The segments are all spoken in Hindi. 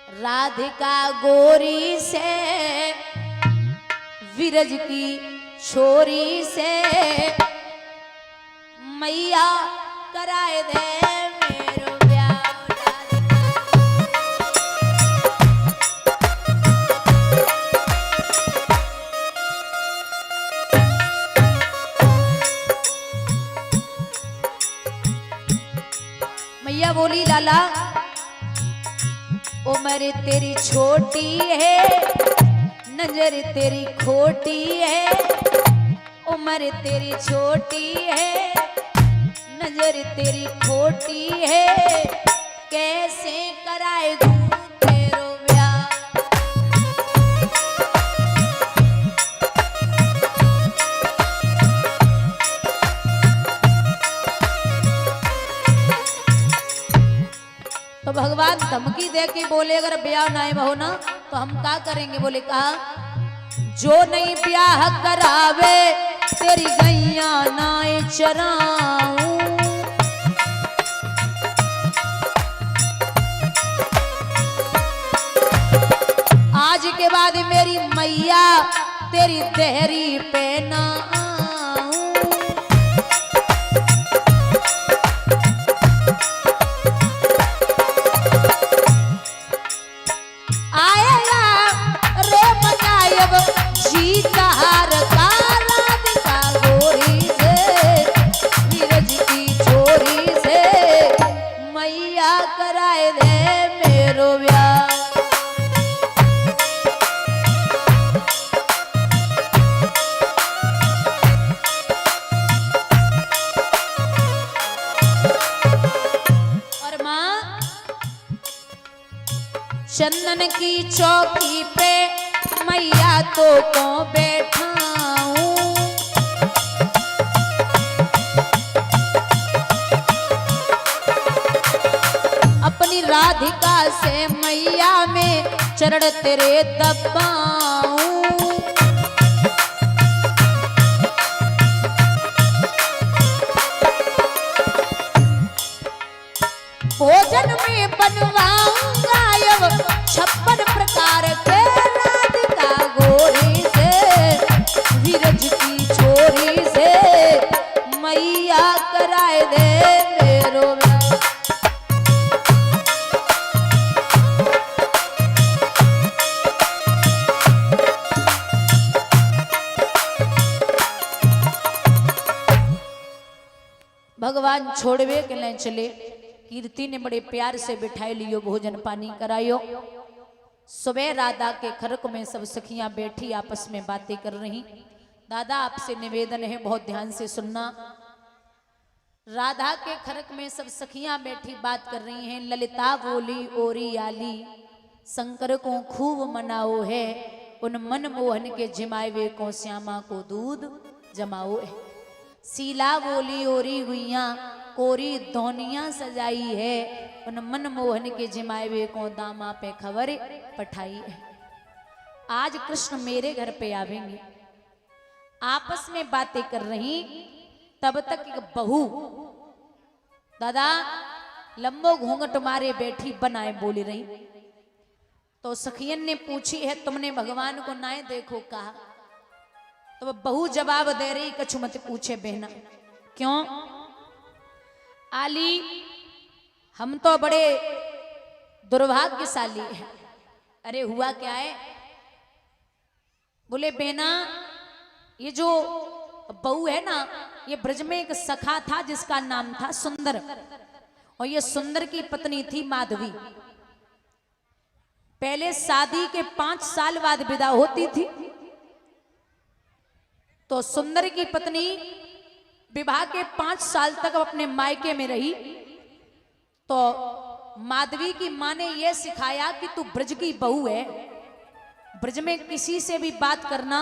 राधिका गोरी से विरज की छोरी से मैया कराए दे मेरो ब्याह। मैया बोली लाला उम्र तेरी छोटी है, नजर तेरी खोटी है। उम्र तेरी छोटी है, नजर तेरी खोटी है। कैसे कराए दूं तेरो ब्याह। तो भगवान धमकी दे के बोले अगर ब्याह ना हो ना तो हम क्या करेंगे। बोले कहा जो नहीं ब्याह करावे तेरी गैया नाए चराऊं। आज के बाद मेरी मैया तेरी देहरी पे ना कराए दे मेरो ब्याह। और मां चंदन की चौकी पे मैया तो को बैठाऊं। अपनी राधिका से मैया में चरण तेरे दबाऊं। भोजन में बनवाऊंगा अब 56 प्रकार के। राधिका गोरी से विरज की छोरी से मैया कराए दे मेरो ब्याह। भगवान छोड़वे के ले चले। कीर्ति ने बड़े प्यार से बिठाए लियो, भोजन पानी करायो। सुबह राधा के खरक में सब सखियां बैठी आपस में बातें कर रही। दादा आपसे निवेदन है बहुत ध्यान से सुनना। राधा के खरक में सब सखियां बैठी बात कर रही हैं। ललिता बोली ओरी आली शंकर को खूब मनाओ है। उन मन मोहन के जिमावे को श्यामा को दूध जमाओ है। सीला बोली ओरी गुइया कोरी धोनिया सजाई है। उन मन मोहन के जिमावे को दामा पे खबर पठाई है। आज कृष्ण मेरे घर पे आवेंगे। आपस में बातें कर रही तब तक एक बहू दादा लंबो घूंघट मारे बैठी बनाए बोली रही। तो सखियन ने पूछी है तुमने भगवान को नाए देखो कहा। तो बहू जवाब दे रही कछु मत पूछे बहना। क्यों आली हम तो बड़े दुर्भाग्यशाली हैं। अरे हुआ क्या है। बोले बहना ये जो बहू है ना ये ब्रज में एक सखा था जिसका नाम था सुंदर। और ये सुंदर की पत्नी थी माधवी। पहले शादी के 5 साल बाद विदा होती थी। तो सुंदर की पत्नी विवाह के 5 साल तक अपने मायके में रही। तो माधवी की मां ने यह सिखाया कि तू ब्रज की बहू है, ब्रज में किसी से भी बात करना,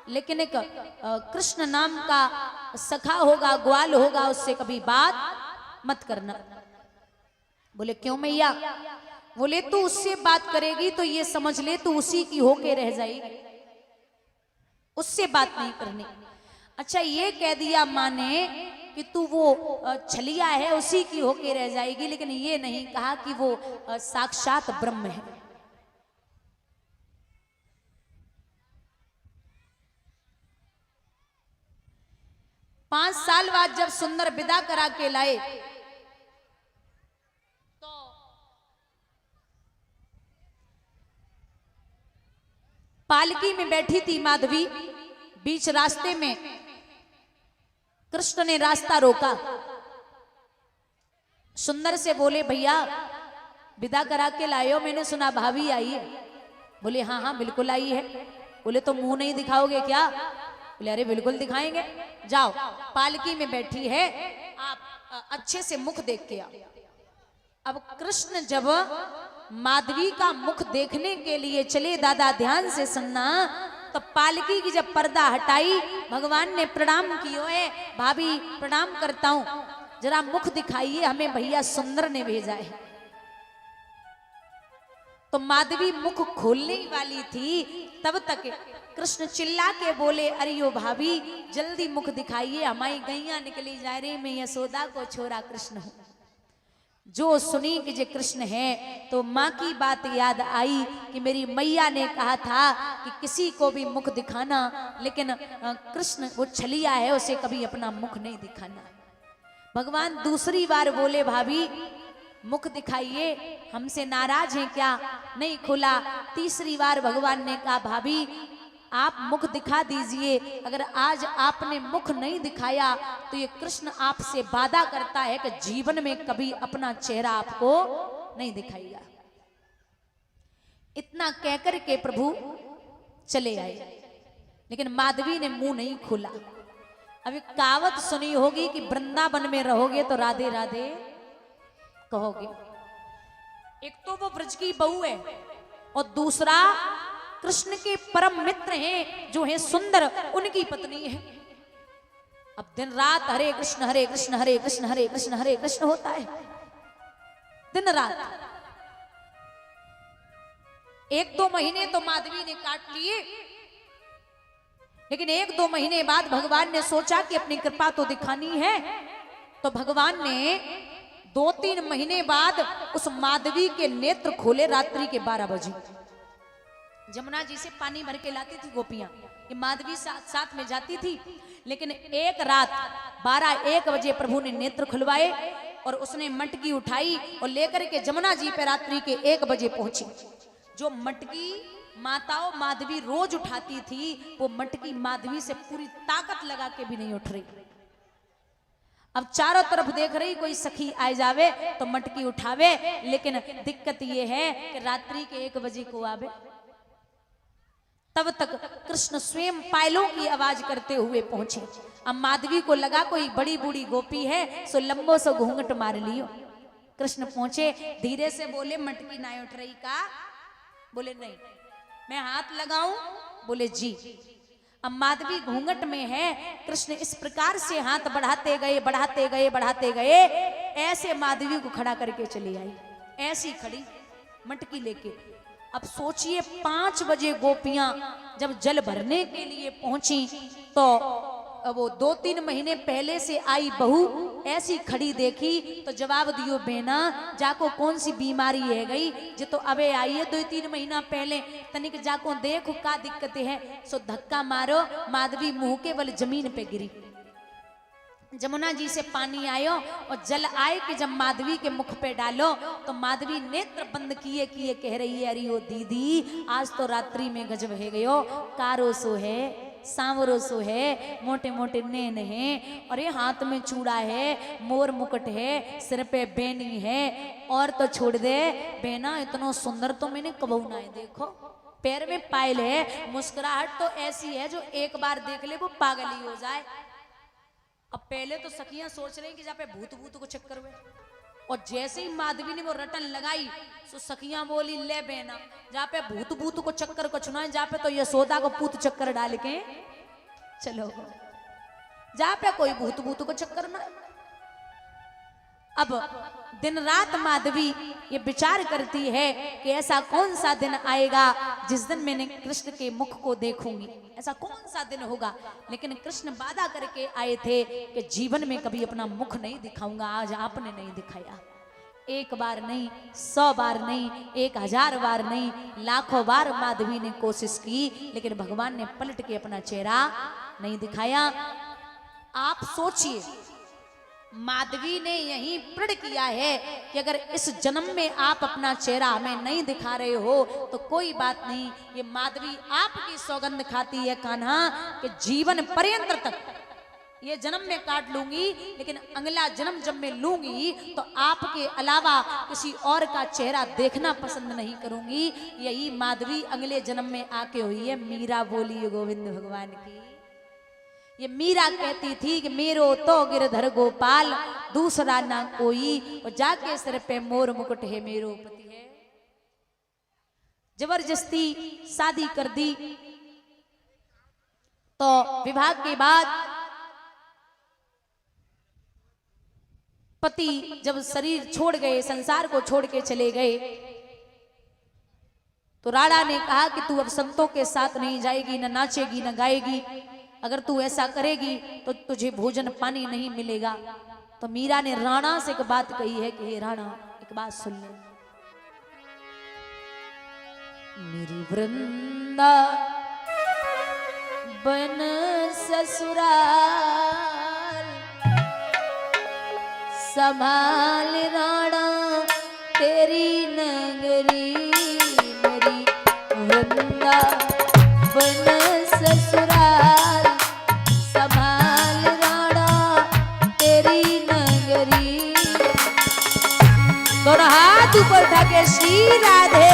लेकिन एक कृष्ण नाम का सखा होगा ग्वाल होगा उससे कभी बात मत करना। बोले क्यों मैया। बोले तू उससे बात करेगी तो ये समझ ले तू उसी की होके रह जाएगी, उससे बात नहीं करनी। अच्छा ये कह दिया माँ ने कि तू वो छलिया है उसी की होके रह जाएगी, लेकिन ये नहीं कहा कि वो साक्षात ब्रह्म है। पांच साल बाद जब सुंदर विदा करा के लाए तो पालकी में बैठी थी माधवी। बीच रास्ते में कृष्ण ने रास्ता रोका, सुंदर से बोले भैया विदा करा के लाए हो, मैंने सुना भाभी आई है। बोले हाँ हाँ बिल्कुल आई है। बोले तो मुंह नहीं दिखाओगे क्या? बोले अरे बिल्कुल दिखाएंगे, जाओ पालकी में बैठी है, आप अच्छे से मुख देख के आओ। अब कृष्ण जब माधवी का मुख देखने के लिए चले, दादा ध्यान से सुनना, तो पालकी की जब पर्दा हटाई, भगवान ने प्रणाम कियो है, भाभी प्रणाम करता हूं, जरा मुख दिखाइए, हमें भैया सुंदर ने भेजा है। तो माधवी मुख खोलने ही वाली थी, तब तक कृष्ण चिल्ला के बोले अरे ओ भाभी जल्दी मुख दिखाइए, हमारी गैया निकली जा रही, मैं यशोदा को छोरा कृष्ण हूं। जो सुनी कि जे कृष्ण है तो माँ की बात याद आई कि मेरी मैया ने कहा था कि किसी को भी मुख दिखाना, लेकिन कृष्ण वो छलिया है, उसे कभी अपना मुख नहीं दिखाना। भगवान दूसरी बार बोले भाभी मुख दिखाइए, हमसे नाराज हैं क्या? नहीं खुला। तीसरी बार भगवान ने कहा भाभी आप मुख दिखा दीजिए, अगर आज आपने मुख नहीं दिखाया तो ये कृष्ण आपसे वादा करता है कि जीवन में कभी अपना चेहरा आपको नहीं दिखाएगा। इतना कहकर के प्रभु चले आए, लेकिन माधवी ने मुंह नहीं खोला। अभी कहावत सुनी होगी कि वृंदावन में रहोगे तो राधे राधे कहोगे। एक तो वो ब्रज की बहू है और दूसरा कृष्ण के परम मित्र हैं जो हैं सुंदर, उनकी पत्नी है। अब दिन रात हरे कृष्ण हरे कृष्ण हरे कृष्ण हरे कृष्ण हरे कृष्ण होता है दिन रात। एक दो महीने तो माधवी ने काट लिए, लेकिन एक दो महीने बाद भगवान ने सोचा कि अपनी कृपा तो दिखानी है, तो भगवान ने 2-3 महीने बाद उस माधवी के नेत्र खोले। रात्रि के 12 बजे जमुना जी से पानी भर के लाती थी गोपियां, ये माधवी साथ में जाती थी, लेकिन एक रात 12-1 बजे प्रभु ने नेत्र खुलवाए और उसने मटकी उठाई और लेकर के जमुना जी पे रात्रि के 1 बजे पहुंची। जो मटकी माताओं माधवी रोज उठाती थी, वो मटकी माधवी से पूरी ताकत लगा के भी नहीं उठ रही। अब चारों तरफ देख रही कोई सखी आ जावे तो मटकी उठावे, लेकिन दिक्कत ये है कि रात्रि के 1 बजे को आवे। तब तक कृष्ण स्वयं पायलों की आवाज करते हुए पहुंचे। अब माधवी को लगा कोई बड़ी बूढ़ी गोपी है, सो लंबो सो घूंघट मार लियो। कृष्ण पहुंचे, धीरे से बोले मटकी ना उठ रही का? बोले नहीं। मैं हाथ लगाऊं? बोले जी। अब माधवी घूंघट में है, कृष्ण इस प्रकार से हाथ बढ़ाते गए बढ़ाते गए बढ़ाते गए, ऐसे माधवी को खड़ा करके चली आई, ऐसी खड़ी मटकी लेके। अब सोचिए 5 बजे गोपियां जब जल भरने के लिए पहुंची तो वो 2-3 महीने पहले से आई बहू ऐसी खड़ी देखी तो जवाब दियो बेना जाको कौन सी बीमारी है गई जो तो अबे आई है 2-3 महीना पहले, तनिक जाको देखो का दिक्कत है। सो धक्का मारो, माधवी मुंह के बल जमीन पे गिरी। जमुना जी से पानी आयो और जल आए कि जब माधवी के मुख पे डालो तो माधवी नेत्र बंद किए किए कह रही है अरे ओ दीदी आज तो रात्रि में गजब है गयो, कारो सो है, सांवरो सो है, मोटे मोटे नैन है, और ये हाथ में चूड़ा है, मोर मुकुट है, सिर पे बेनी है, और तो छोड़ दे बेना इतना सुंदर तो मैंने कबू ना है। देखो पैर में पायल है, मुस्कुराहट तो ऐसी है जो एक बार देख ले वो पागल ही हो जाए। अब पहले तो सखियां सोच रही कि जहाँ पे भूत भूत को चक्कर हुए, और जैसे ही माधवी ने वो रटन लगाई तो सखियां बोली ले बेना जहाँ पे भूत भूत को चक्कर को चुना है, जहाँ पे तो यशोदा को पूत चक्कर डाल के चलो, जहाँ पे कोई भूत भूत को चक्कर ना। अब दिन रात माधवी ये विचार करती है कि ऐसा कौन सा दिन आएगा जिस दिन मैंने कृष्ण के मुख को देखूंगी, ऐसा कौन सा दिन होगा। लेकिन कृष्ण वादा करके आए थे कि जीवन में कभी अपना मुख नहीं दिखाऊंगा। आज आपने नहीं दिखाया, एक बार नहीं, 100 बार नहीं, 1000 बार नहीं, लाखों बार माधवी ने कोशिश की, लेकिन भगवान ने पलट के अपना चेहरा नहीं दिखाया। आप सोचिए, माधवी ने यही प्रण किया है कि अगर इस जन्म में आप अपना चेहरा हमें नहीं दिखा रहे हो तो कोई बात नहीं, ये माधवी आपकी सौगंध खाती है कान्हा कि जीवन पर्यंत तक ये जन्म में काट लूंगी, लेकिन अगला जन्म जब मैं लूंगी तो आपके अलावा किसी और का चेहरा देखना पसंद नहीं करूंगी। यही माधवी अगले जन्म में आके हुई है। मीरा बोली गोविंद भगवान की। ये मीरा कहती थी कि मेरो तो गिरधर गोपाल, दूसरा ना कोई, और जाके सिर पे मोर मुकुट है मेरो पति है। जबरदस्ती शादी कर दी। तो विवाह के बाद पति जब शरीर छोड़ गए, संसार को छोड़ के चले गए, तो राणा ने कहा कि तू अब संतों के साथ नहीं जाएगी, न नाचेगी न गाएगी। अगर तू ऐसा करेगी तो तुझे भोजन पानी नहीं मिलेगा। तो मीरा ने राणा से एक बात कही है कि हे राणा, एक बात सुन ले। मेरी वृंदा बन ससुराल संभाल राणा तेरी नगरी। मेरी वृंदा बन ससुराल संभाल राणा तेरी नगरी। दोनों हाथ ऊपर उठा के श्री राधे।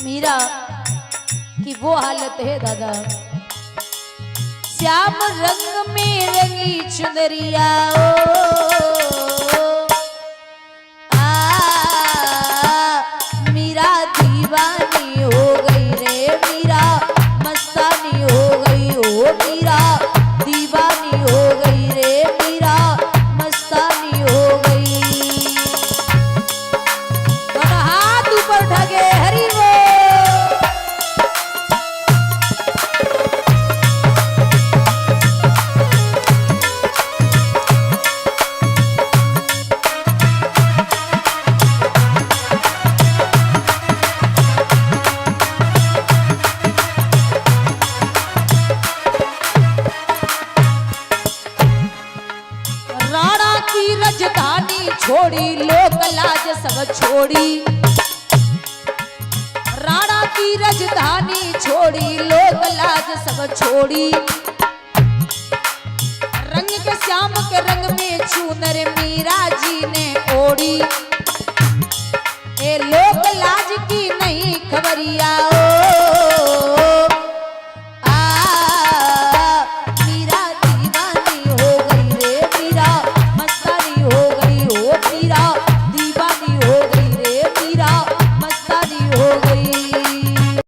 मीरा की वो हालत है दादा। श्याम रंग में रंगी चुनरिया मीरा दीवानी हो गई रे। मीरा मस्तानी हो गई हो। मीरा दीवानी हो गई रे। मीरा मस्तानी हो गई। दोनों हाथ ऊपर उठा के हरि छोड़ी लोक लाज सब छोड़ी। राणा की राजधानी छोड़ी लोक लाज सब छोड़ी। रंग के श्याम के रंग में चूनर मीरा जी